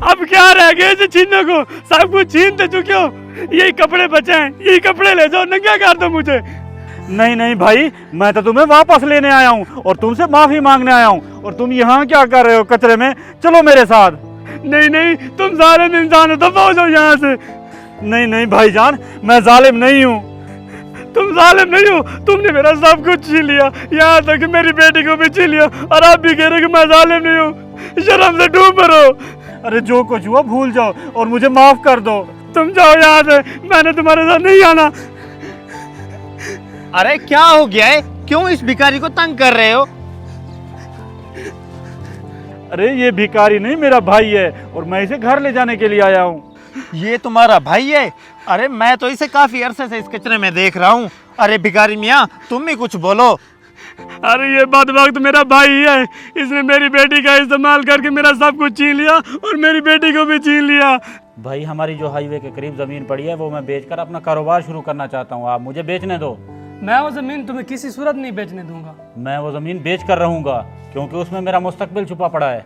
अब क्या रह गया इसे छीनने को? सब कुछ छीन तो चुके हो, यही कपड़े बचे हैं, यही कपड़े ले जाओ, नंगा कर दो मुझे। नहीं नहीं भाई, मैं तो तुम्हें वापस लेने आया हूँ और तुमसे माफी मांगने आया हूँ, और तुम यहाँ क्या कर रहे हो कचरे में? चलो मेरे साथ। नहीं नहीं, तुम जालिम इंसान हो, दफा हो जाओ यहाँ से। नहीं नहीं भाईजान, मैं जालिम नहीं हूँ। तुम जालिम नहीं हो, तुमने मेरा सब कुछ छीन लिया, यहाँ तक कि मेरी बेटी को भी छीन लिया, और आप भी कह रहे हो कि मैं जालिम नहीं हूँ। शर्म से डूब मरो। अरे जो कुछ हुआ भूल जाओ और मुझे माफ कर दो। तुम जाओ यहाँ से, मैंने तुम्हारे साथ नहीं आना। अरे क्या हो गया है, क्यों इस भिखारी को तंग कर रहे हो? अरे ये भिखारी नहीं, मेरा भाई है, और मैं इसे घर ले जाने के लिए आया हूँ। ये तुम्हारा भाई है? अरे मैं तो इसे काफी अरसे से इस कचरे में देख रहा हूँ। अरे भिखारी मियाँ, तुम भी कुछ बोलो। अरे ये बदबख्त मेरा भाई है, इसने मेरी बेटी का इस्तेमाल करके मेरा सब कुछ छीन लिया और मेरी बेटी को भी छीन लिया। भाई हमारी जो हाईवे के करीब जमीन पड़ी है वो मैं बेचकर अपना कारोबार शुरू करना चाहता हूँ, आप मुझे बेचने दो। मैं वो जमीन तुम्हें किसी सूरत नहीं बेचने दूंगा। मैं वो जमीन बेच कर रहूंगा, क्योंकि उसमें मेरा मुस्तकबिल छुपा पड़ा है।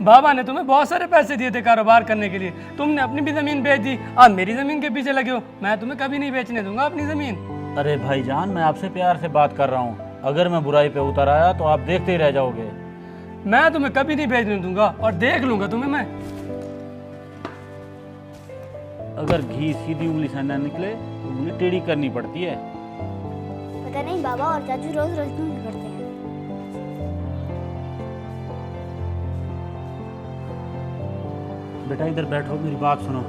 बाबा ने तुम्हें बहुत सारे पैसे दिए थे कारोबार करने के लिए, तुमने अपनी भी जमीन बेच दी, अब मेरी जमीन के पीछे लगे हो। मैं तुम्हें कभी नहीं बेचने दूंगा अपनी जमीन। अरे भाईजान, मैं आपसे प्यार से बात कर रहा हूँ, अगर मैं बुराई पे उतर आया तो आप देखते ही रह जाओगे। मैं तुम्हें कभी नहीं बेचने दूंगा और देख लूंगा तुम्हें मैं। अगर घी सीधी उंगली से न निकले तो उंगली टेढ़ी करनी पड़ती है। पता नहीं बाबा और चाचू रोज रोज क्यों करते हैं। बेटा इधर बैठो, मेरी बात सुनो।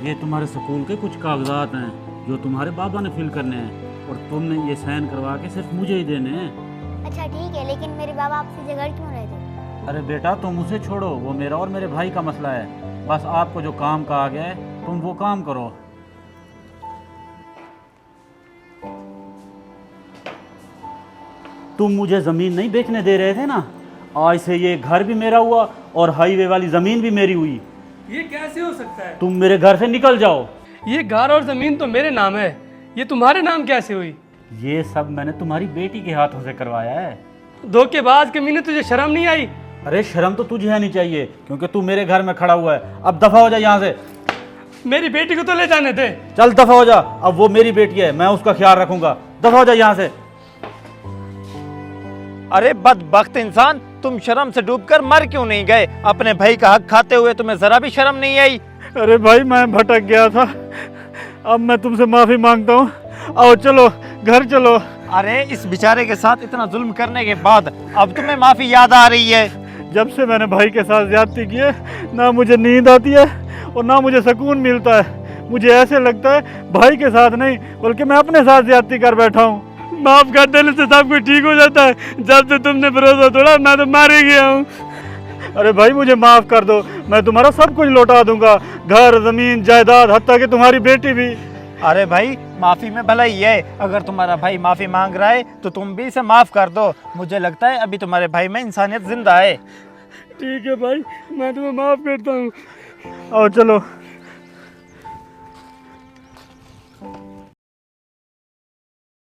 ये तुम्हारे स्कूल के कुछ कागजात हैं जो तुम्हारे बाबा ने फिल करने हैं, और तुमने ये साइन करवा के सिर्फ मुझे ही देने हैं। अच्छा ठीक है, लेकिन मेरे बाबा आपसे झगड़ क्यों रहे थे? अरे बेटा तुम उसे छोड़ो, वो मेरा और मेरे भाई का मसला है। बस आपको जो काम कहा गया है तुम वो काम करो। तुम मुझे ज़मीन नहीं बेचने दे रहे थे ना, आज से ये घर भी मेरा हुआ और हाईवे वाली ज़मीन भी मेरी हुई। ये कैसे हो सकता है? तुम मेरे घर से निकल जाओ। ये घर और जमीन तो मेरे नाम है, ये तुम्हारे नाम कैसे हुई? ये सब मैंने तुम्हारी बेटी के हाथों से करवाया है। धोखेबाज कमीने, तुझे शर्म नहीं आई? अरे शर्म तो तुझे है नहीं चाहिए, क्योंकि तू मेरे घर में खड़ा हुआ है। अब दफा हो जा यहाँ से। मेरी बेटी को तो ले जाने दे। चल दफा हो जा, अब वो मेरी बेटी है, मैं उसका ख्याल रखूंगा। दफा हो जा यहाँ से। अरे बदबख्त इंसान, तुम शर्म से डूबकर मर क्यों नहीं गए? अपने भाई का हक खाते हुए तुम्हें जरा भी शर्म नहीं आई? अरे भाई मैं भटक गया था, अब मैं तुमसे माफी मांगता हूँ। आओ चलो घर चलो। अरे इस बेचारे के साथ इतना जुल्म करने के बाद अब तुम्हें माफी याद आ रही है? जब से मैंने भाई के साथ ज्यादती की है, ना मुझे नींद आती है और ना मुझे सुकून मिलता है। मुझे ऐसे लगता है भाई के साथ नहीं, बल्कि मैं अपने साथ ज्यादती कर बैठा हूँ। माफ कर देने से सब कुछ ठीक हो जाता है, जब से तुमने भरोसा तोड़ा मैं तो मार ही गया हूँ। अरे भाई मुझे माफ कर दो, मैं तुम्हारा सब कुछ लौटा दूंगा, घर जमीन जायदाद, हत्ता कि तुम्हारी बेटी भी। अरे भाई माफी में भला ही है, अगर तुम्हारा भाई माफी मांग रहा है तो तुम भी इसे माफ कर दो। मुझे लगता है अभी तुम्हारे भाई में इंसानियत जिंदा है। ठीक है भाई, मैं तुम्हें माफ करता हूँ। आओ चलो।